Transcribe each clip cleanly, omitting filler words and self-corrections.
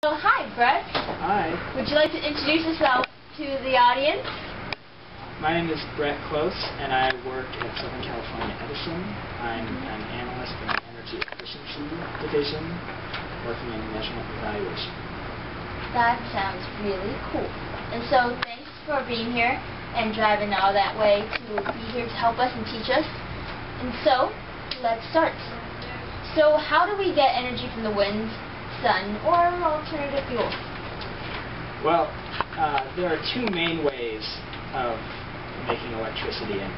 So, hi, Brett. Hi. Would you like to introduce yourself to the audience? My name is Brett Close, and I work at Southern California Edison. I'm an analyst in the Energy Efficiency Division, working in measurement and evaluation. That sounds really cool. And so, thanks for being here and driving all that way to be here to help us and teach us. And so, let's start. So, how do we get energy from the wind, sun, or alternative fuels? Well, there are two main ways of making electricity, and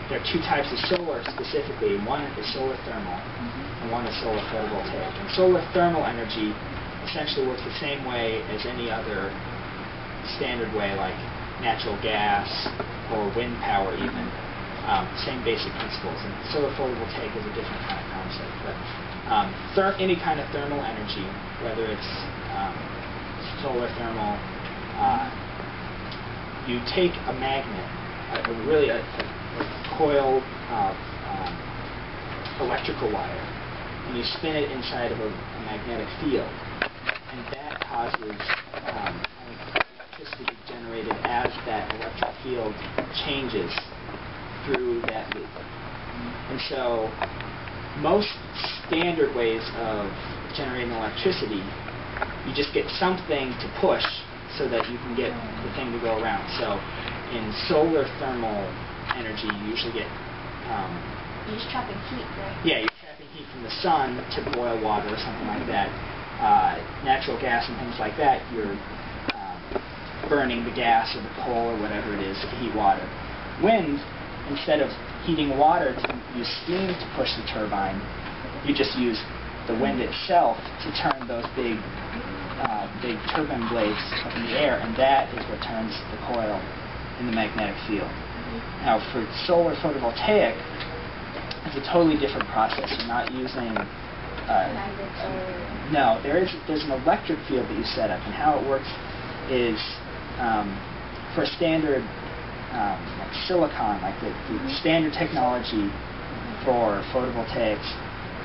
there are two types of solar specifically. One is solar thermal, and one is solar photovoltaic. And solar thermal energy essentially works the same way as any other standard way, like natural gas or wind power even. Same basic principles. And solar photovoltaic is a different kind of concept. But any kind of thermal energy, whether it's solar thermal, you take a magnet, a coiled electrical wire, and you spin it inside of a magnetic field, and that causes electricity generated as that electric field changes through that loop. And so most standard ways of generating electricity, you just get something to push so that you can get the thing to go around. So in solar thermal energy, you usually get... You're just trapping heat, right? Yeah, you're trapping heat from the sun to boil water or something like that. Natural gas and things like that, you're burning the gas or the coal or whatever it is to heat water. Wind, instead of heating water to use steam to push the turbine, you just use the wind itself to turn those big turbine blades up in the air, and that is what turns the coil in the magnetic field. Now, for solar photovoltaic, it's a totally different process. You're not using no, there's an electric field that you set up, and how it works is for a standard like silicon, like the standard technology for photovoltaics,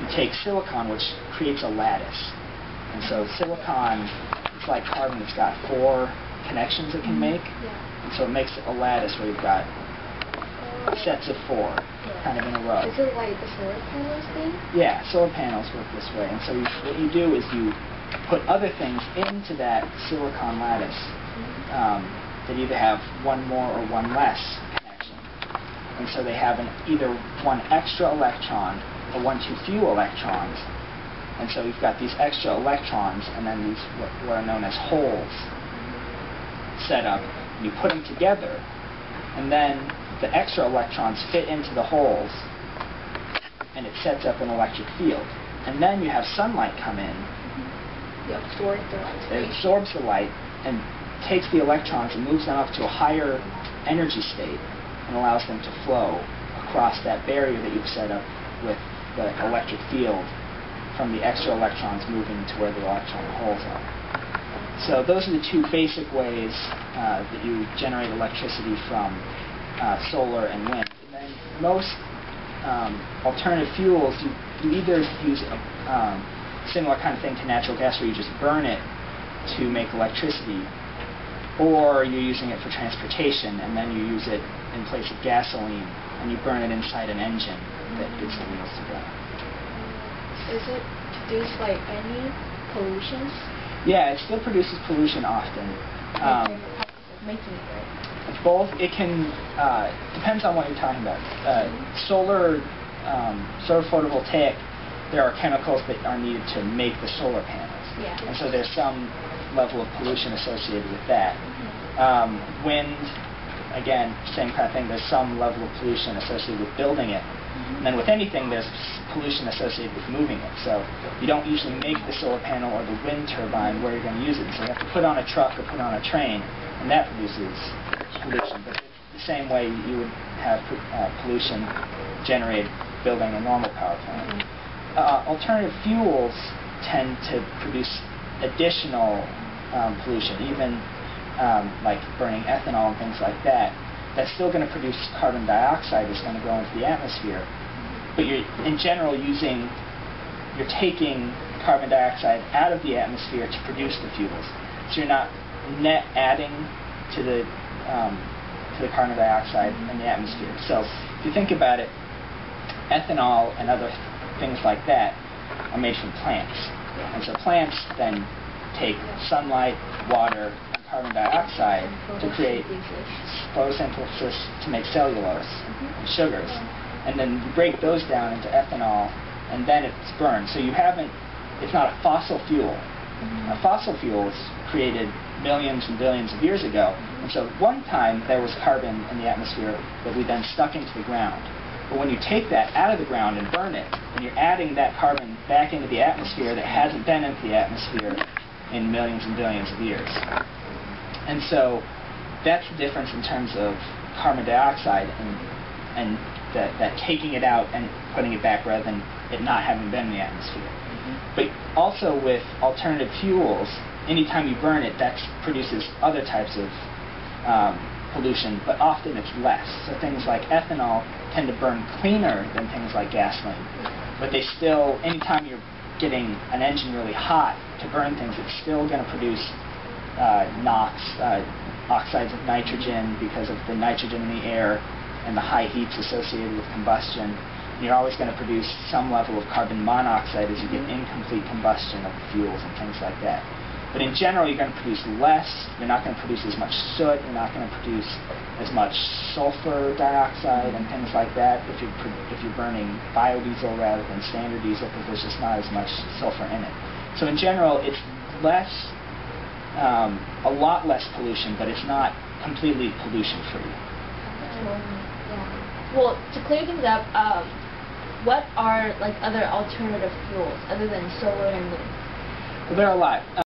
you take silicon, which creates a lattice. And so silicon, it's like carbon, it's got 4 connections it can make. And so it makes a lattice where you've got sets of 4 kind of in a row. Is it like the solar panels thing? Yeah, solar panels work this way. And so what you do is you put other things into that silicon lattice that either have one more or one less connection. And so they have either one extra electron or one too few electrons. And so you've got these extra electrons and then these what are known as holes set up. And you put them together, and then the extra electrons fit into the holes, and it sets up an electric field. And then you have sunlight come in. You absorb the light. It absorbs the light and takes the electrons and moves them up to a higher energy state and allows them to flow across that barrier that you've set up with the electric field from the extra electrons moving to where the electron holes are. So those are the two basic ways that you generate electricity from solar and wind. And then most alternative fuels, you either use a similar kind of thing to natural gas where you just burn it to make electricity, or you're using it for transportation, and then you use it in place of gasoline, and you burn it inside an engine that gets the wheels to go. Does it produce like any pollution? Yeah, it still produces pollution often. Making it, right? Both. It can depends on what you're talking about. Solar photovoltaic, there are chemicals that are needed to make the solar panels, and so there's some level of pollution associated with that. Wind, again, same kind of thing. There's some level of pollution associated with building it. And then with anything, there's pollution associated with moving it. So you don't usually make the solar panel or the wind turbine where you're going to use it. So you have to put on a truck or put on a train, and that produces pollution. But the same way you would have pollution generated building a normal power plant. Alternative fuels tend to produce additional pollution, even like burning ethanol and things like that. That's still going to produce carbon dioxide that's going to go into the atmosphere. But you're, in general, using you're taking carbon dioxide out of the atmosphere to produce the fuels. So you're not net adding to the carbon dioxide in the atmosphere. So if you think about it, ethanol and other things like that are made from plants. And so plants then take sunlight, water, and carbon dioxide to create photosynthesis to make cellulose and sugars. And then you break those down into ethanol, and then it's burned. So it's not a fossil fuel. A fossil fuel was created millions and billions of years ago. And so at one time there was carbon in the atmosphere that we then stuck into the ground. But when you take that out of the ground and burn it, then you're adding that carbon back into the atmosphere that hasn't been into the atmosphere in millions and billions of years. And so that's the difference in terms of carbon dioxide and that taking it out and putting it back rather than it not having been in the atmosphere. But also with alternative fuels, anytime you burn it, that produces other types of pollution, but often it's less. So things like ethanol tend to burn cleaner than things like gasoline. But they still, anytime you're getting an engine really hot to burn things, it's still going to produce NOx, oxides of nitrogen, because of the nitrogen in the air and the high heats associated with combustion. And you're always going to produce some level of carbon monoxide as you get incomplete combustion of fuels and things like that. But in general, you're going to produce less. You're not going to produce as much soot. You're not going to produce as much sulfur dioxide and things like that if you're burning biodiesel rather than standard diesel, because there's just not as much sulfur in it. So in general, it's less, a lot less pollution, but it's not completely pollution-free. Well, to clear things up, what are like other alternative fuels other than solar and wind? Well, there are a lot.